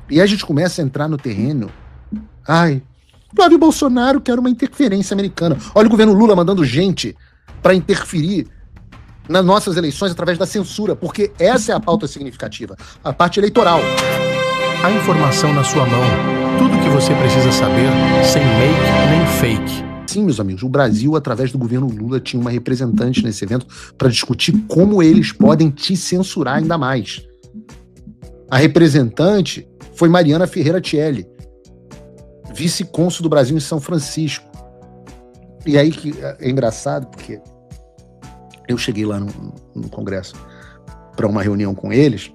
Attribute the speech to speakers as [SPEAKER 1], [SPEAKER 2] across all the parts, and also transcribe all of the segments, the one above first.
[SPEAKER 1] E aí a gente começa a entrar no terreno. Ai, Flávio Bolsonaro quer uma interferência americana. Olha o governo Lula mandando gente para interferir nas nossas eleições através da censura, porque essa é a pauta significativa, a parte eleitoral.
[SPEAKER 2] A informação na sua mão. Tudo o que você precisa saber, sem make nem fake.
[SPEAKER 1] Sim, meus amigos, o Brasil, através do governo Lula, tinha uma representante nesse evento para discutir como eles podem te censurar ainda mais. A representante foi Mariana Ferreira Tielli, vice-cônsul do Brasil em São Francisco. E aí que é engraçado, porque eu cheguei lá no Congresso para uma reunião com eles,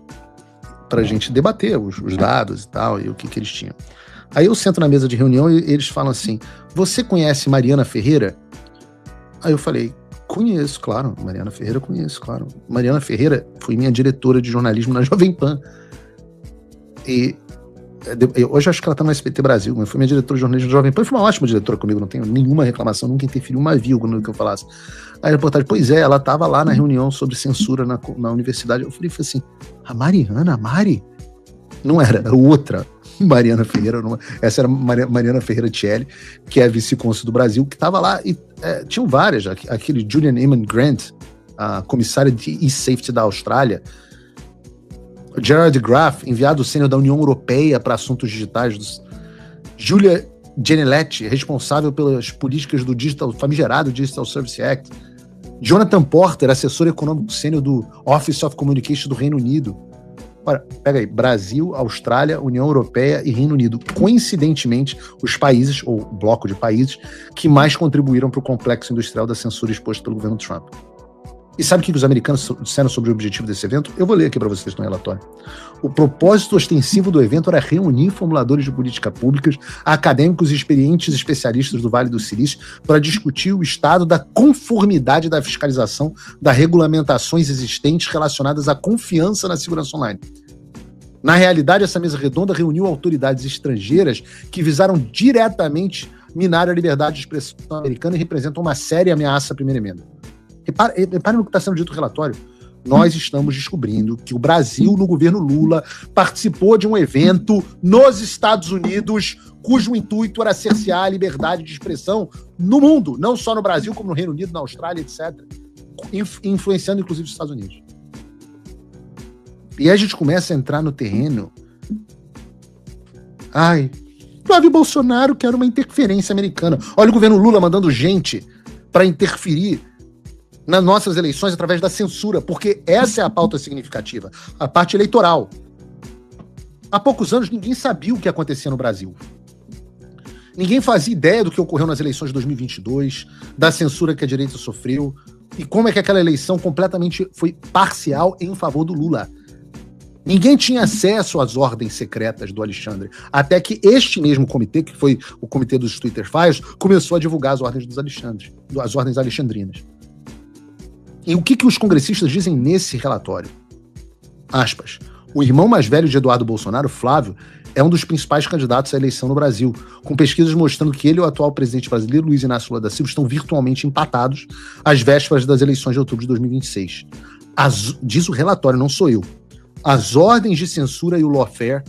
[SPEAKER 1] para a gente debater os dados e tal, e o que eles tinham. Aí eu sento na mesa de reunião e eles falam assim: você conhece Mariana Ferreira? Aí eu falei: conheço, claro. Mariana Ferreira, conheço, claro. Mariana Ferreira foi minha diretora de jornalismo na Jovem Pan. E hoje acho que ela está no SBT Brasil, mas foi minha diretora de jornalismo na Jovem Pan. Foi uma ótima diretora comigo, não tenho nenhuma reclamação, nunca interferiu uma vírgula no que eu falasse. Aí a reportagem: pois é, ela estava lá na reunião sobre censura na universidade. Eu falei assim: a Mariana, a Mari? Não era outra Mariana Ferreira, essa era Mariana Ferreira Tielli, que é vice-cônsul do Brasil, que estava lá, e tinham várias, aquele Julian Eamon Grant, a comissária de e-safety da Austrália, Gerard Graff, enviado sênior da União Europeia para assuntos digitais, Julia Geneletti, responsável pelas políticas do famigerado Digital Service Act, Jonathan Porter, assessor econômico sênior do Office of Communication do Reino Unido. Ora, pega aí, Brasil, Austrália, União Europeia e Reino Unido. Coincidentemente, os países, ou bloco de países, que mais contribuíram para o complexo industrial da censura exposto pelo governo Trump. E sabe o que os americanos disseram sobre o objetivo desse evento? Eu vou ler aqui para vocês no relatório. O propósito ostensivo do evento era reunir formuladores de política públicas, acadêmicos e experientes especialistas do Vale do Silício para discutir o estado da conformidade da fiscalização das regulamentações existentes relacionadas à confiança na segurança online. Na realidade, essa mesa redonda reuniu autoridades estrangeiras que visaram diretamente minar a liberdade de expressão americana e representam uma séria ameaça à primeira emenda. Reparem no que está sendo dito no relatório. Nós estamos descobrindo que o Brasil, no governo Lula, participou de um evento nos Estados Unidos cujo intuito era cercear a liberdade de expressão no mundo, não só no Brasil, como no Reino Unido, na Austrália, etc. Influenciando, inclusive, os Estados Unidos. E aí a gente começa a entrar no terreno. Ai, Flávio Bolsonaro quer uma interferência americana. Olha o governo Lula mandando gente para interferir nas nossas eleições através da censura, porque essa é a pauta significativa, a parte eleitoral. Há poucos anos ninguém sabia o que acontecia no Brasil. Ninguém fazia ideia do que ocorreu nas eleições de 2022, da censura que a direita sofreu, e como é que aquela eleição completamente foi parcial em favor do Lula. Ninguém tinha acesso às ordens secretas do Alexandre, até que este mesmo comitê, que foi o comitê dos Twitter Files, começou a divulgar as ordens dos Alexandres, as ordens alexandrinas. E o que os congressistas dizem nesse relatório? Aspas. O irmão mais velho de Eduardo Bolsonaro, Flávio, é um dos principais candidatos à eleição no Brasil, com pesquisas mostrando que ele e o atual presidente brasileiro, Luiz Inácio Lula da Silva, estão virtualmente empatados às vésperas das eleições de outubro de 2026. Diz o relatório, não sou eu. As ordens de censura e o lawfare,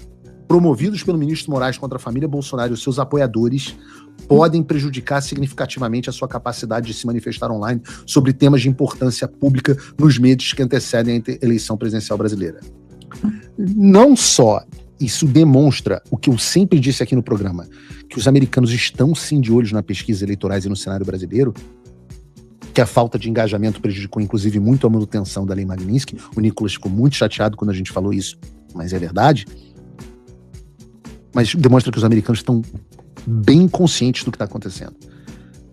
[SPEAKER 1] promovidos pelo ministro Moraes contra a família Bolsonaro e os seus apoiadores, podem prejudicar significativamente a sua capacidade de se manifestar online sobre temas de importância pública nos meses que antecedem a eleição presidencial brasileira. Não só isso demonstra o que eu sempre disse aqui no programa, que os americanos estão sim de olhos nas pesquisas eleitorais e no cenário brasileiro, que a falta de engajamento prejudicou inclusive muito a manutenção da Lei Magnitsky. O Nicolas ficou muito chateado quando a gente falou isso, mas é verdade. Mas demonstra que os americanos estão bem conscientes do que está acontecendo.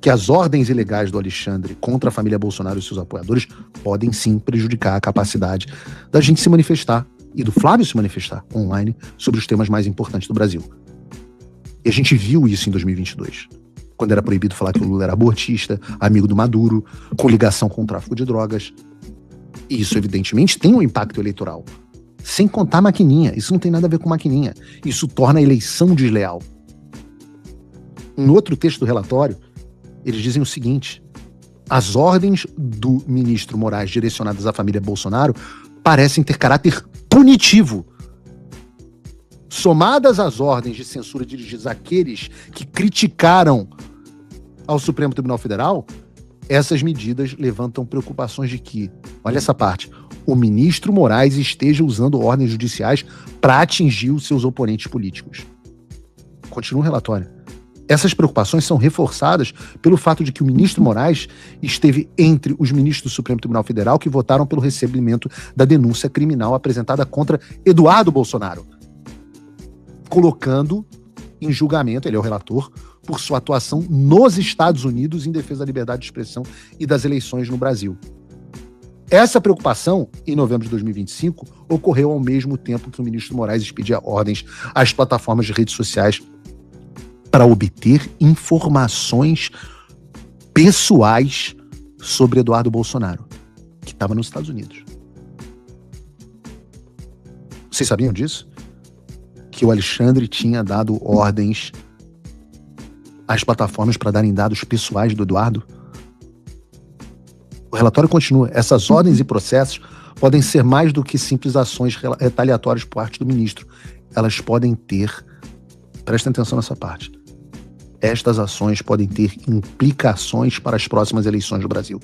[SPEAKER 1] Que as ordens ilegais do Alexandre contra a família Bolsonaro e seus apoiadores podem sim prejudicar a capacidade da gente se manifestar e do Flávio se manifestar online sobre os temas mais importantes do Brasil. E a gente viu isso em 2022, quando era proibido falar que o Lula era abortista, amigo do Maduro, com ligação com o tráfico de drogas. E isso, evidentemente, tem um impacto eleitoral. Sem contar maquininha. Isso não tem nada a ver com maquininha. Isso torna a eleição desleal. Em outro texto do relatório, eles dizem o seguinte: as ordens do ministro Moraes direcionadas à família Bolsonaro parecem ter caráter punitivo somadas às ordens de censura dirigidas àqueles que criticaram ao Supremo Tribunal Federal, essas medidas levantam preocupações de que, olha essa parte, o ministro Moraes esteja usando ordens judiciais para atingir os seus oponentes políticos. Continua o relatório. Essas preocupações são reforçadas pelo fato de que o ministro Moraes esteve entre os ministros do Supremo Tribunal Federal que votaram pelo recebimento da denúncia criminal apresentada contra Eduardo Bolsonaro, colocando em julgamento, ele é o relator, por sua atuação nos Estados Unidos em defesa da liberdade de expressão e das eleições no Brasil. Essa preocupação, em novembro de 2025, ocorreu ao mesmo tempo que o ministro Moraes expedia ordens às plataformas de redes sociais para obter informações pessoais sobre Eduardo Bolsonaro, que estava nos Estados Unidos. Vocês sabiam disso? Que o Alexandre tinha dado ordens às plataformas para darem dados pessoais do Eduardo? O relatório continua. Essas ordens e processos podem ser mais do que simples ações retaliatórias por parte do ministro. Elas podem ter, prestem atenção nessa parte, estas ações podem ter implicações para as próximas eleições do Brasil.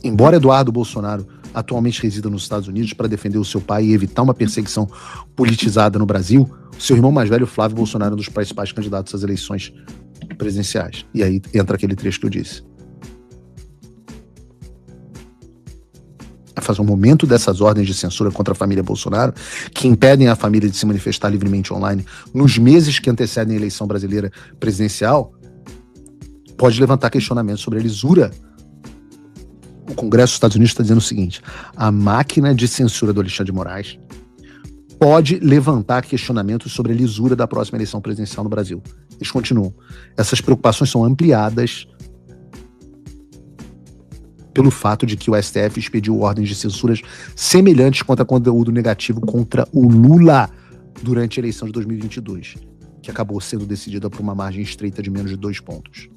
[SPEAKER 1] Embora Eduardo Bolsonaro atualmente resida nos Estados Unidos para defender o seu pai e evitar uma perseguição politizada no Brasil, seu irmão mais velho, Flávio Bolsonaro, é um dos principais candidatos às eleições presidenciais. E aí entra aquele trecho que eu disse. Faz um momento dessas ordens de censura contra a família Bolsonaro, que impedem a família de se manifestar livremente online nos meses que antecedem a eleição brasileira presidencial, pode levantar questionamentos sobre a lisura. O Congresso dos Estados Unidos está dizendo o seguinte: a máquina de censura do Alexandre de Moraes pode levantar questionamentos sobre a lisura da próxima eleição presidencial no Brasil. Eles continuam. Essas preocupações são ampliadas pelo fato de que o STF expediu ordens de censuras semelhantes contra conteúdo negativo contra o Lula durante a eleição de 2022, que acabou sendo decidida por uma margem estreita de menos de 2 pontos.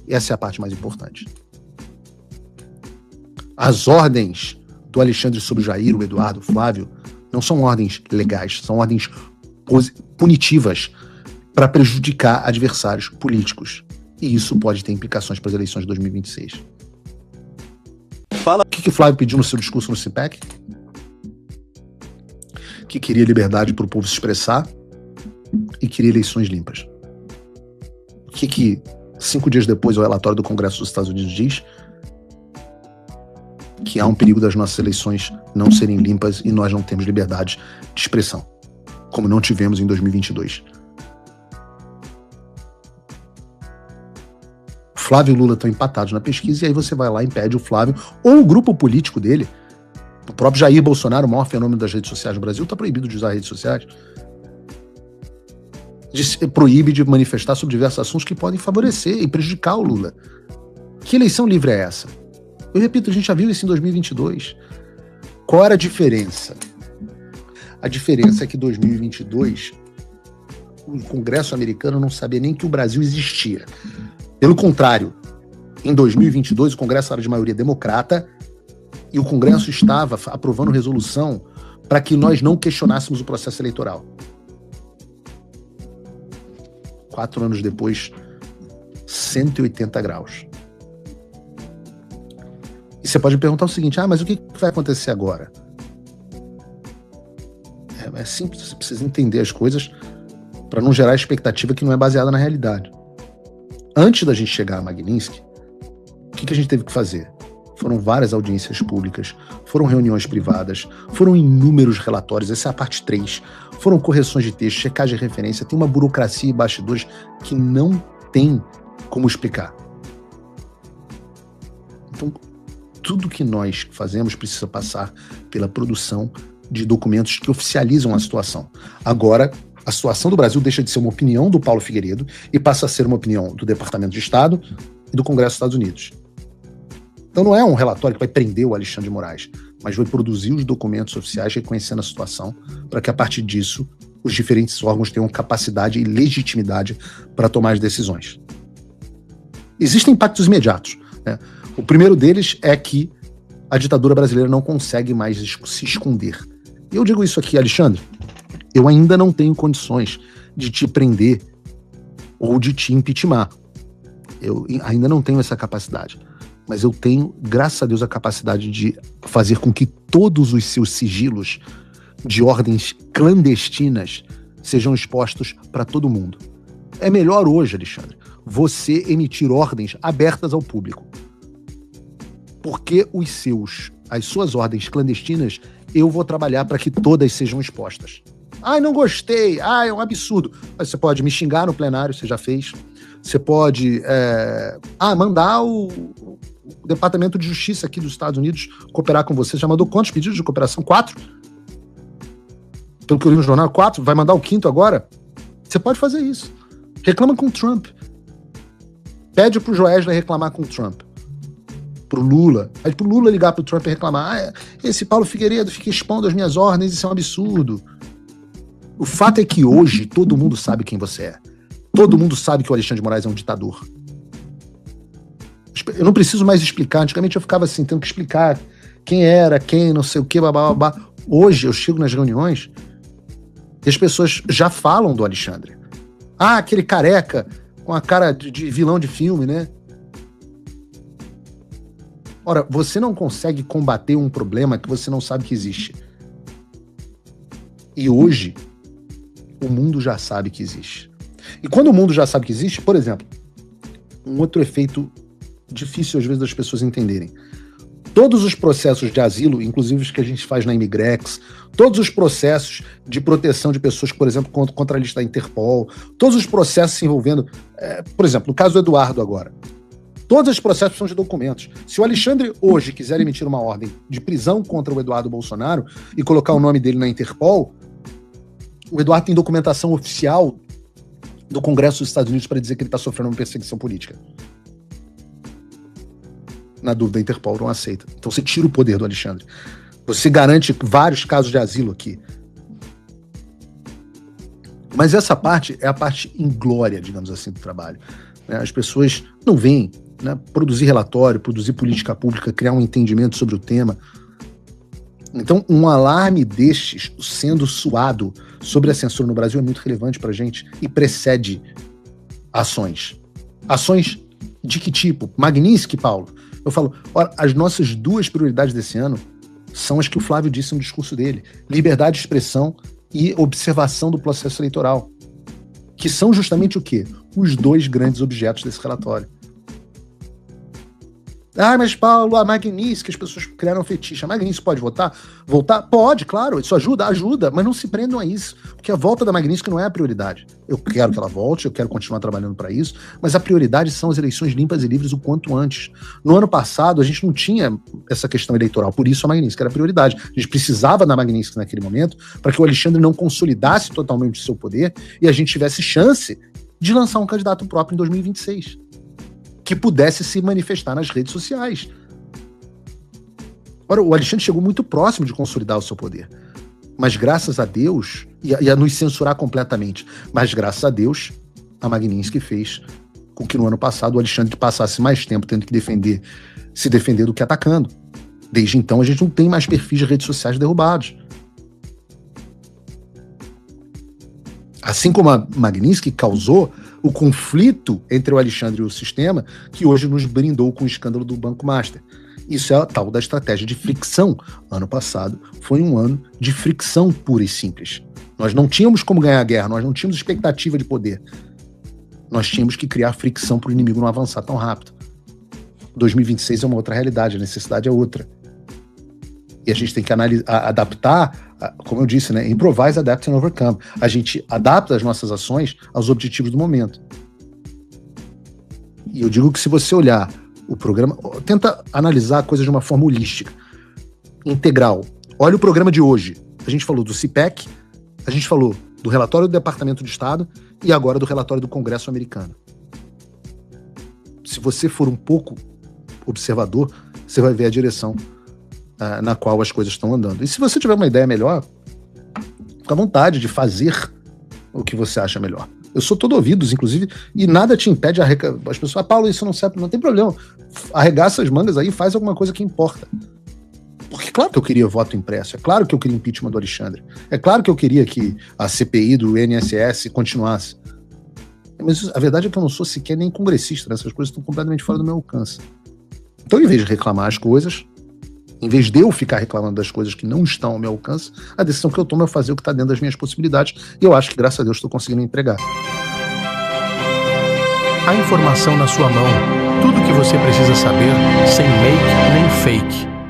[SPEAKER 1] Essa é a parte mais importante. As ordens do Alexandre sobre o Jair, o Eduardo, o Flávio, não são ordens legais, são ordens punitivas para prejudicar adversários políticos. E isso pode ter implicações para as eleições de 2026. Fala o que o Flávio pediu no seu discurso no CIPEC? Que queria liberdade para o povo se expressar e queria eleições limpas. O que 5 dias depois o relatório do Congresso dos Estados Unidos diz? Que há um perigo das nossas eleições não serem limpas e nós não temos liberdade de expressão, como não tivemos em 2022. Flávio e Lula estão empatados na pesquisa, e aí você vai lá e impede o Flávio, ou o grupo político dele, o próprio Jair Bolsonaro, o maior fenômeno das redes sociais no Brasil, está proibido de usar redes sociais. Proíbe de manifestar sobre diversos assuntos que podem favorecer e prejudicar o Lula. Que eleição livre é essa? Eu repito, a gente já viu isso em 2022. Qual era a diferença? A diferença é que em 2022 o Congresso americano não sabia nem que o Brasil existia. Pelo contrário, em 2022 o Congresso era de maioria democrata e o Congresso estava aprovando resolução para que nós não questionássemos o processo eleitoral. 4 anos depois, 180 graus. E você pode me perguntar o seguinte: mas o que vai acontecer agora? É simples, você precisa entender as coisas para não gerar expectativa que não é baseada na realidade. Antes da gente chegar a Magnitsky, o que a gente teve que fazer? Foram várias audiências públicas, foram reuniões privadas, foram inúmeros relatórios, essa é a parte 3, foram correções de texto, checagem de referência, tem uma burocracia e bastidores que não tem como explicar. Então, tudo que nós fazemos precisa passar pela produção de documentos que oficializam a situação. Agora, a situação do Brasil deixa de ser uma opinião do Paulo Figueiredo e passa a ser uma opinião do Departamento de Estado e do Congresso dos Estados Unidos. Então não é um relatório que vai prender o Alexandre de Moraes, mas vai produzir os documentos oficiais reconhecendo a situação para que, a partir disso, os diferentes órgãos tenham capacidade e legitimidade para tomar as decisões. Existem impactos imediatos, né? O primeiro deles é que a ditadura brasileira não consegue mais se esconder. E eu digo isso aqui, Alexandre, Eu ainda não tenho condições de te prender ou de te impeachment. Eu ainda não tenho essa capacidade. Mas eu tenho, graças a Deus, a capacidade de fazer com que todos os seus sigilos de ordens clandestinas sejam expostos para todo mundo. É melhor hoje, Alexandre, você emitir ordens abertas ao público. Porque as suas ordens clandestinas, eu vou trabalhar para que todas sejam expostas. Ai, não gostei. Ai, é um absurdo. Mas você pode me xingar no plenário, você já fez. Você pode mandar o Departamento de Justiça aqui dos Estados Unidos cooperar com você. Já mandou quantos pedidos de cooperação? 4? Pelo que eu li no jornal, 4. Vai mandar o 5º agora? Você pode fazer isso. Reclama com o Trump. Pede pro Joesley reclamar com o Trump. Pro Lula. Pede pro Lula ligar pro Trump e reclamar. Esse Paulo Figueiredo fica expondo as minhas ordens, isso é um absurdo. O fato é que hoje todo mundo sabe quem você é. Todo mundo sabe que o Alexandre de Moraes é um ditador. Eu não preciso mais explicar. Antigamente eu ficava assim, tendo que explicar quem era, quem, não sei o que, babá. Hoje eu chego nas reuniões e as pessoas já falam do Alexandre. Aquele careca com a cara de vilão de filme, né? Ora, você não consegue combater um problema que você não sabe que existe. E hoje, o mundo já sabe que existe. E quando o mundo já sabe que existe, por exemplo, um outro efeito difícil às vezes das pessoas entenderem. Todos os processos de asilo, inclusive os que a gente faz na Imigrex, todos os processos de proteção de pessoas, por exemplo, contra a lista da Interpol, todos os processos envolvendo, por exemplo, no caso do Eduardo agora, todos os processos são de documentos. Se o Alexandre hoje quiser emitir uma ordem de prisão contra o Eduardo Bolsonaro e colocar o nome dele na Interpol, o Eduardo tem documentação oficial do Congresso dos Estados Unidos para dizer que ele está sofrendo uma perseguição política. Na dúvida, a Interpol não aceita. Então você tira o poder do Alexandre. Você garante vários casos de asilo aqui. Mas essa parte é a parte inglória, digamos assim, do trabalho. As pessoas não veem, produzir relatório, produzir política pública, criar um entendimento sobre o tema. Então, um alarme destes sendo suado sobre a censura no Brasil é muito relevante para a gente e precede ações. Ações de que tipo? Magnitsky, Paulo? Eu falo, olha, as nossas 2 prioridades desse ano são as que o Flávio disse no discurso dele. Liberdade de expressão e observação do processo eleitoral. Que são justamente o quê? Os 2 grandes objetos desse relatório. Mas Paulo, a Magnitsky, as pessoas criaram fetiche. A Magnitsky pode voltar? Pode, claro, isso ajuda, mas não se prendam a isso, porque a volta da Magnitsky não é a prioridade. Eu quero que ela volte, eu quero continuar trabalhando para isso, mas a prioridade são as eleições limpas e livres o quanto antes. No ano passado, a gente não tinha essa questão eleitoral, por isso a Magnitsky era a prioridade. A gente precisava da Magnitsky naquele momento para que o Alexandre não consolidasse totalmente o seu poder e a gente tivesse chance de lançar um candidato próprio em 2026. Que pudesse se manifestar nas redes sociais. Ora, o Alexandre chegou muito próximo de consolidar o seu poder. Mas graças a Deus, e a nos censurar completamente, mas graças a Deus, a Magnitsky fez com que no ano passado o Alexandre passasse mais tempo tendo que se defender do que atacando. Desde então a gente não tem mais perfis de redes sociais derrubados. Assim como a Magnitsky causou o conflito entre o Alexandre e o sistema, que hoje nos brindou com o escândalo do Banco Master. Isso é a tal da estratégia de fricção. Ano passado foi um ano de fricção pura e simples. Nós não tínhamos como ganhar a guerra, nós não tínhamos expectativa de poder. Nós tínhamos que criar fricção para o inimigo não avançar tão rápido. 2026 é uma outra realidade, a necessidade é outra. E a gente tem que adaptar, como eu disse, improvise, adapt and overcome. A gente adapta as nossas ações aos objetivos do momento. E eu digo que se você olhar o programa, tenta analisar a coisa de uma forma holística, integral. Olha o programa de hoje. A gente falou do CPEC, a gente falou do relatório do Departamento de Estado e agora do relatório do Congresso americano. Se você for um pouco observador, você vai ver a direção na qual as coisas estão andando. E se você tiver uma ideia melhor, fica à vontade de fazer o que você acha melhor. Eu sou todo ouvidos, inclusive, e nada te impede as pessoas, Paulo, isso não serve, não tem problema. Arregaça as mangas aí e faz alguma coisa que importa. Porque Porque claro que eu queria voto impresso, é claro que eu queria impeachment do Alexandre, é claro que eu queria que a CPI do INSS continuasse. Mas a verdade é que eu não sou sequer nem congressista, né? Essas coisas estão completamente fora do meu alcance. Então, em vez de reclamar as coisas, em vez de eu ficar reclamando das coisas que não estão ao meu alcance, a decisão que eu tomo é fazer o que está dentro das minhas possibilidades, e eu acho que, graças a Deus, estou conseguindo entregar.
[SPEAKER 2] A informação na sua mão. Tudo o que você precisa saber, sem make nem fake.